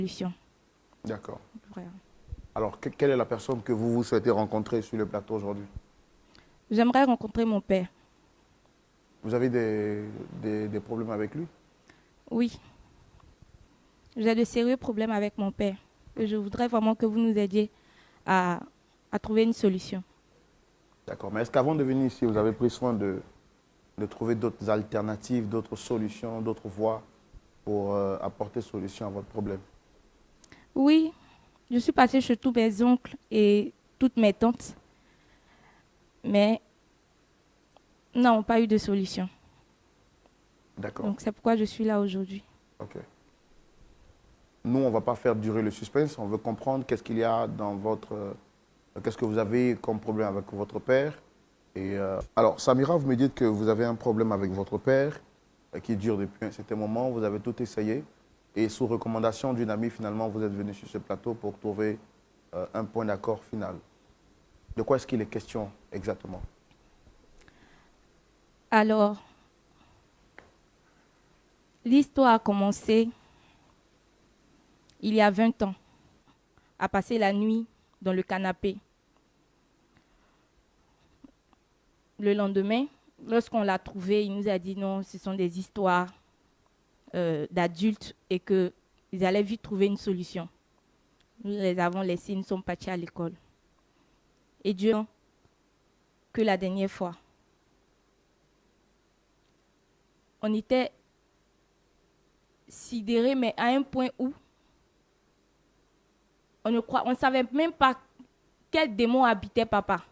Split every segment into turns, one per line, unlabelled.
solution.
D'accord.
Voilà.
Alors, quelle est la personne que vous souhaitez rencontrer sur le plateau aujourd'hui?
J'aimerais rencontrer mon père.
Vous avez des problèmes avec lui?
Oui, j'ai de sérieux problèmes avec mon père. Et je voudrais vraiment que vous nous aidiez à, à trouver une solution.
D'accord. Mais est-ce qu'avant de venir ici, vous avez pris soin de trouver d'autres alternatives, d'autres solutions, d'autres voies pour apporter solution à votre problème?
Oui, je suis passée chez tous mes oncles et toutes mes tantes, mais nous n'avons pas eu de solution.
D'accord.
Donc c'est pourquoi je suis là aujourd'hui.
OK. Nous, on ne va pas faire durer le suspense. On veut comprendre qu'est-ce qu'il y a dans votre... qu'est-ce que vous avez comme problème avec votre père. Et, alors, Samira, vous me dites que vous avez un problème avec votre père qui dure depuis un certain moment. Vous avez tout essayé. Et sous recommandation d'une amie, finalement, vous êtes venu sur ce plateau pour trouver un point d'accord final. De quoi est-ce qu'il est question exactement?
Alors, l'histoire a commencé il y a 20 ans, à passer la nuit dans le canapé. Le lendemain, lorsqu'on l'a trouvé, il nous a dit non, ce sont des histoires d'adultes et qu'ils allaient vite trouver une solution. Nous les avons laissés, ils ne sont partis à l'école. Et Dieu, que la dernière fois, on était sidérés, mais à un point où on ne savait même pas quel démon habitait papa.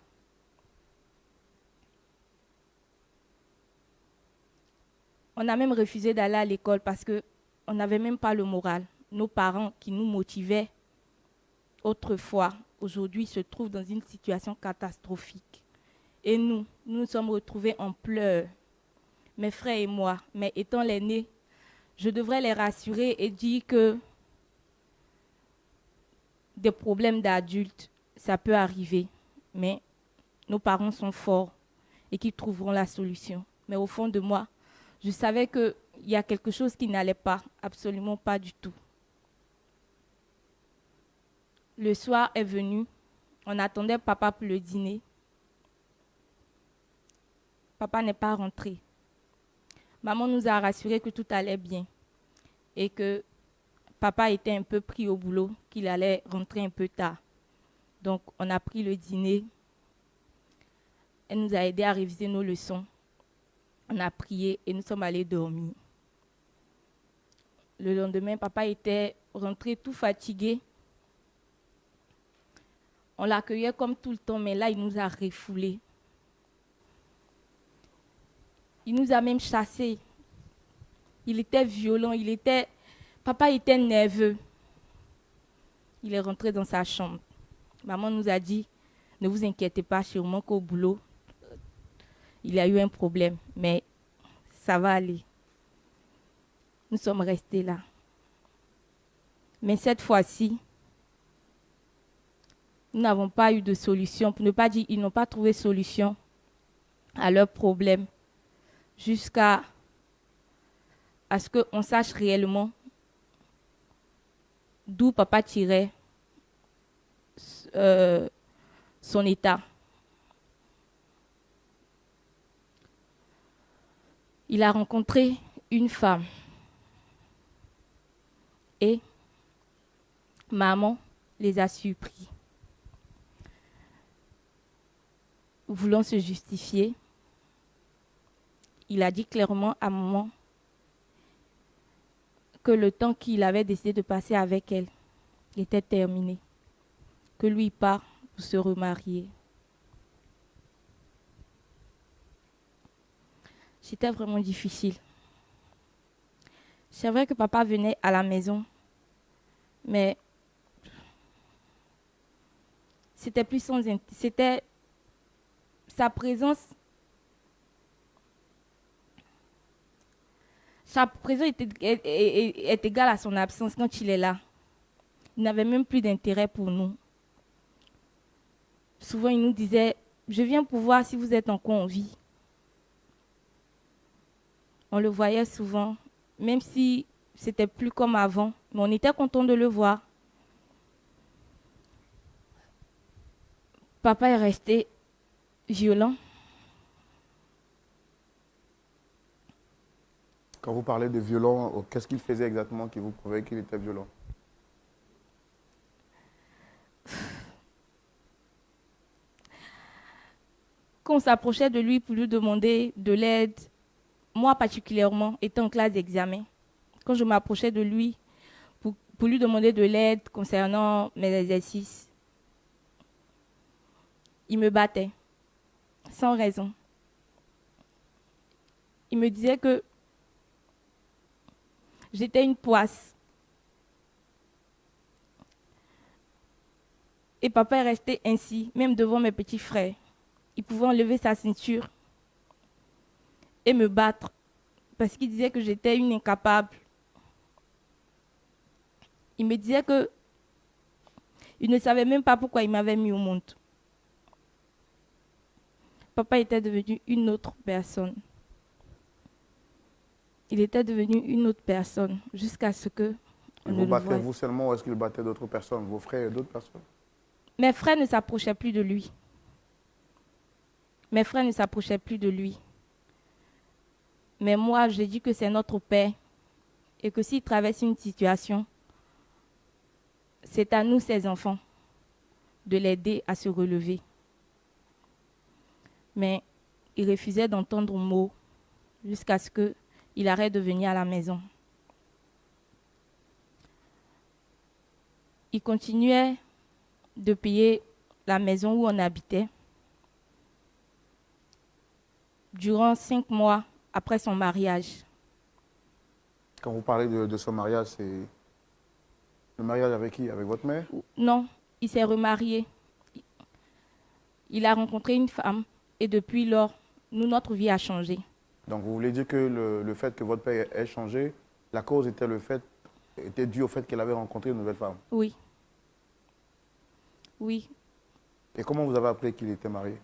On a même refusé d'aller à l'école parce qu'on n'avait même pas le moral. Nos parents qui nous motivaient autrefois, aujourd'hui, se trouvent dans une situation catastrophique. Et nous nous sommes retrouvés en pleurs, mes frères et moi. Mais étant l'aîné, je devrais les rassurer et dire que des problèmes d'adultes, ça peut arriver. Mais nos parents sont forts et qu'ils trouveront la solution. Mais au fond de moi, je savais qu'il y a quelque chose qui n'allait pas, absolument pas du tout. Le soir est venu, on attendait papa pour le dîner. Papa n'est pas rentré. Maman nous a rassuré que tout allait bien et que papa était un peu pris au boulot, qu'il allait rentrer un peu tard. Donc on a pris le dîner. Elle nous a aidés à réviser nos leçons. On a prié et nous sommes allés dormir. Le lendemain, papa était rentré tout fatigué. On l'accueillait comme tout le temps, mais là, il nous a refoulés. Il nous a même chassés. Il était violent, papa était nerveux. Il est rentré dans sa chambre. Maman nous a dit, ne vous inquiétez pas, sûrement qu'au boulot, il y a eu un problème, mais ça va aller. Nous sommes restés là. Mais cette fois-ci, nous n'avons pas eu de solution, pour ne pas dire ils n'ont pas trouvé solution à leur problème jusqu'à ce qu'on sache réellement d'où papa tirait son état. Il a rencontré une femme et maman les a surpris. Voulant se justifier, il a dit clairement à maman que le temps qu'il avait décidé de passer avec elle était terminé, que lui part pour se remarier. C'était vraiment difficile. C'est vrai que papa venait à la maison, mais c'était plus c'était sa présence. Sa présence est égale à son absence quand il est là. Il n'avait même plus d'intérêt pour nous. Souvent, il nous disait, je viens pour voir si vous êtes encore en vie. On le voyait souvent, même si c'était plus comme avant, mais on était content de le voir. Papa est resté violent.
Quand vous parlez de violent, qu'est-ce qu'il faisait exactement qui vous prouvait qu'il était violent?
Quand on s'approchait de lui pour lui demander de l'aide, moi particulièrement, étant en classe d'examen, quand je m'approchais de lui pour lui demander de l'aide concernant mes exercices, il me battait, sans raison. Il me disait que j'étais une poisse. Et papa est resté ainsi, même devant mes petits frères. Il pouvait enlever sa ceinture et me battre parce qu'il disait que j'étais une incapable. Il me disait que il ne savait même pas pourquoi il m'avait mis au monde. Papa était devenu une autre personne. Il était devenu une autre personne jusqu'à ce que on
Il
ne
vous
le
battait
voie.
vous seulement ou est-ce qu'il battait d'autres personnes, vos frères et d'autres personnes?
Mes frères ne s'approchaient plus de lui. Mes frères ne s'approchaient plus de lui. Mais moi, j'ai dit que c'est notre père et que s'il traverse une situation, c'est à nous, ses enfants, de l'aider à se relever. Mais il refusait d'entendre mot jusqu'à ce qu'il arrête de venir à la maison. Il continuait de payer la maison où on habitait durant 5 mois après son mariage.
Quand vous parlez de ce mariage, c'est le mariage avec qui? Avec votre mère?
Non, il s'est remarié. Il a rencontré une femme et depuis lors, notre vie a changé.
Donc vous voulez dire que le fait que votre père ait changé, la cause était due au fait qu'elle avait rencontré une nouvelle femme?
Oui. Oui.
Et comment vous avez appris qu'il était marié?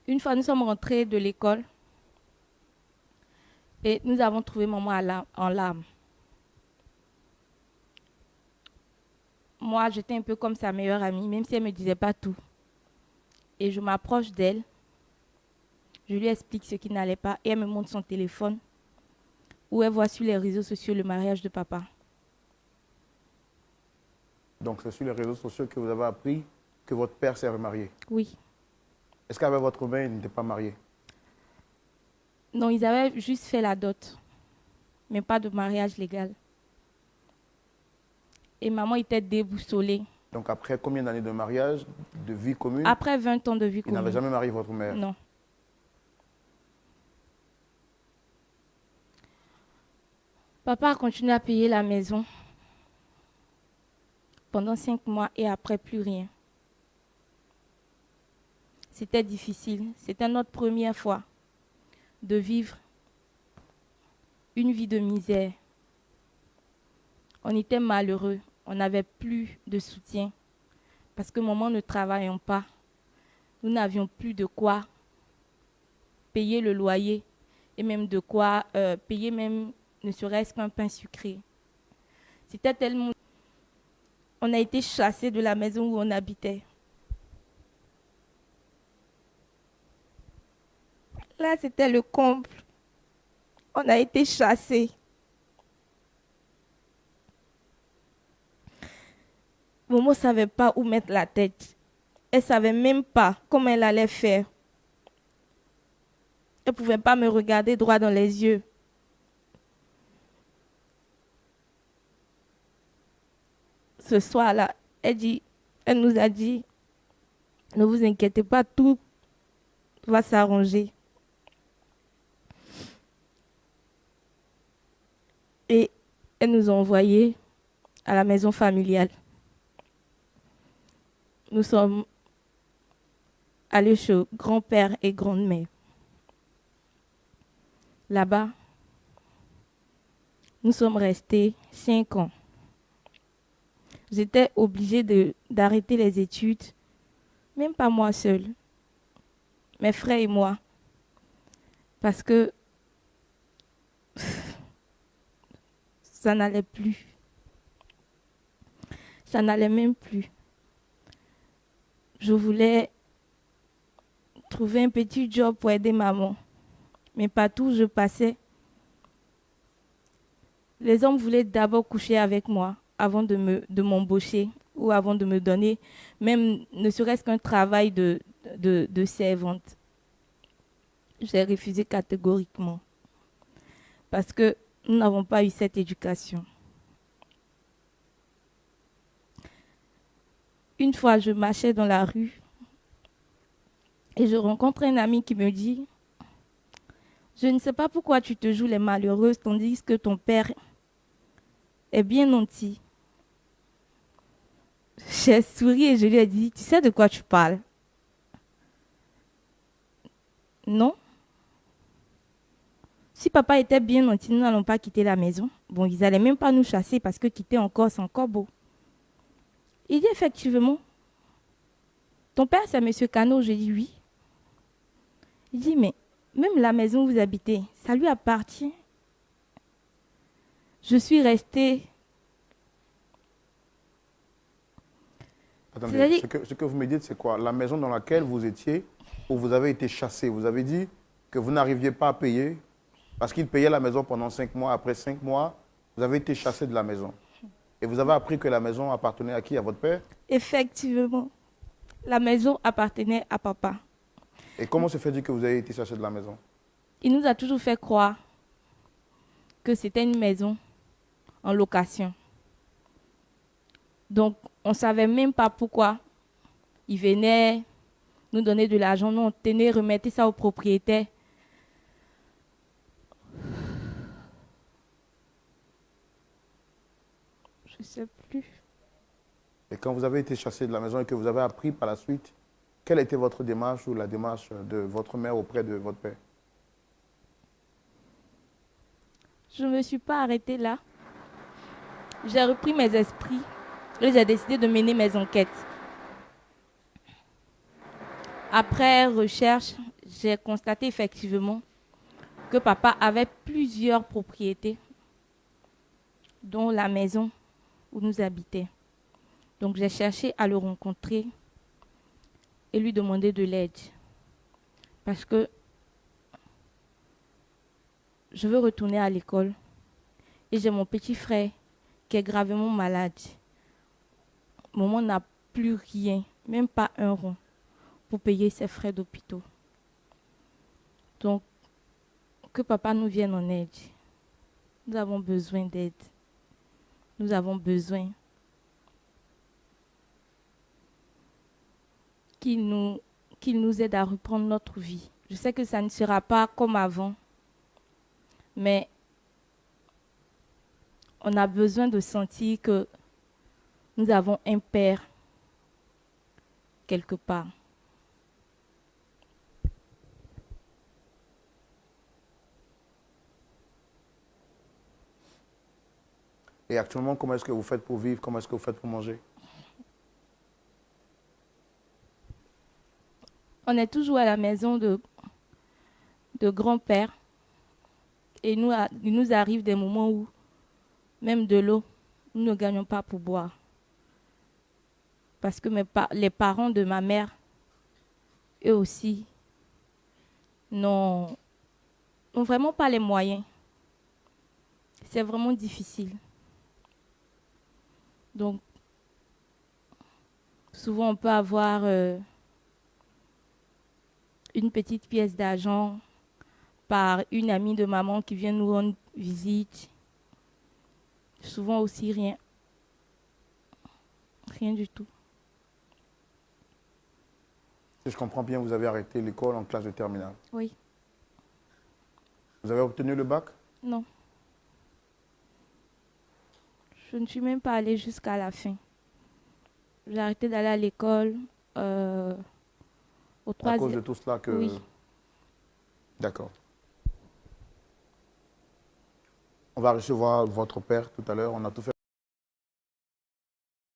Une fois, nous sommes rentrés de l'école et nous avons trouvé maman en larmes. Moi, j'étais un peu comme sa meilleure amie, même si elle ne me disait pas tout. Et je m'approche d'elle, je lui explique ce qui n'allait pas et elle me montre son téléphone où elle voit sur les réseaux sociaux le mariage de papa.
Donc c'est sur les réseaux sociaux que vous avez appris que votre père s'est remarié.
Oui.
Est-ce qu'avec votre mère, il n'était pas marié?
Non, ils avaient juste fait la dot, mais pas de mariage légal. Et maman était déboussolée.
Donc après combien d'années de mariage, de vie commune,
Après 20 ans de vie
il n'avait
commune.
jamais marié votre mère?
Non. Papa a continué à payer la maison pendant 5 mois et après plus rien. C'était difficile. C'était notre première fois de vivre une vie de misère. On était malheureux. On n'avait plus de soutien parce que maman ne travaillant pas, nous n'avions plus de quoi payer le loyer et même de quoi payer même ne serait-ce qu'un pain sucré. C'était tellement... On a été chassés de la maison où on habitait. Là, c'était le comble. On a été chassés. Momo ne savait pas où mettre la tête. Elle ne savait même pas comment elle allait faire. Elle ne pouvait pas me regarder droit dans les yeux. Ce soir-là, elle nous a dit, ne vous inquiétez pas, tout va s'arranger. Et elle nous a envoyés à la maison familiale. Nous sommes allés chez grand-père et grande-mère. Là-bas, nous sommes restés 5 ans. J'étais obligée d'arrêter les études, même pas moi seule, mes frères et moi, parce que ça n'allait plus. Ça n'allait même plus. Je voulais trouver un petit job pour aider maman. Mais partout où je passais, les hommes voulaient d'abord coucher avec moi avant de m'embaucher ou avant de me donner même ne serait-ce qu'un travail de servante. J'ai refusé catégoriquement parce que nous n'avons pas eu cette éducation. Une fois, je marchais dans la rue et je rencontre un ami qui me dit « Je ne sais pas pourquoi tu te joues les malheureuses tandis que ton père est bien nanti. » J'ai souri et je lui ai dit « Tu sais de quoi tu parles ?»« Non. Si papa était bien nanti, nous n'allons pas quitter la maison. Bon, ils n'allaient même pas nous chasser parce que quitter encore, c'est encore beau. » Il dit effectivement, ton père c'est M. Cano. Je dis oui. Il dit mais même la maison où vous habitez, ça lui appartient. Je suis restée.
Attendez, ce que vous me dites, c'est quoi? La maison dans laquelle vous étiez, où vous avez été chassé, vous avez dit que vous n'arriviez pas à payer parce qu'il payait la maison pendant 5 mois. Après 5 mois, vous avez été chassé de la maison. Et vous avez appris que la maison appartenait à qui? À votre père?
Effectivement, la maison appartenait à papa.
Et comment se fait-il que vous avez été chassé de la maison?
Il nous a toujours fait croire que c'était une maison en location. Donc, on ne savait même pas pourquoi. Il venait nous donner de l'argent. Nous, on tenait, remettait ça au propriétaire. Je ne sais plus.
Et quand vous avez été chassé de la maison et que vous avez appris par la suite, quelle était votre démarche ou la démarche de votre mère auprès de votre père?
Je ne me suis pas arrêtée là. J'ai repris mes esprits et j'ai décidé de mener mes enquêtes. Après recherche, j'ai constaté effectivement que papa avait plusieurs propriétés, dont la maison où nous habitions. Donc j'ai cherché à le rencontrer et lui demander de l'aide. Parce que je veux retourner à l'école et j'ai mon petit frère qui est gravement malade. Maman n'a plus rien, même pas un rond, pour payer ses frais d'hôpital. Donc, que papa nous vienne en aide. Nous avons besoin d'aide. Nous avons besoin qu'il nous aide à reprendre notre vie. Je sais que ça ne sera pas comme avant, mais on a besoin de sentir que nous avons un père quelque part.
Et actuellement, comment est-ce que vous faites pour vivre? Comment est-ce que vous faites pour manger?
On est toujours à la maison de grand-père. Et il nous arrive des moments où, même de l'eau, nous ne gagnons pas pour boire. Parce que les parents de ma mère, eux aussi, n'ont vraiment pas les moyens. C'est vraiment difficile. Donc, souvent on peut avoir une petite pièce d'argent par une amie de maman qui vient nous rendre visite. Souvent aussi rien. Rien du tout.
Si je comprends bien, vous avez arrêté l'école en classe de terminale.
Oui.
Vous avez obtenu le bac?
Non. Je ne suis même pas allée jusqu'à la fin. J'ai arrêté d'aller à l'école au troisième.
À cause de tout cela que...
Oui.
D'accord. On va recevoir votre père tout à l'heure. On a tout fait.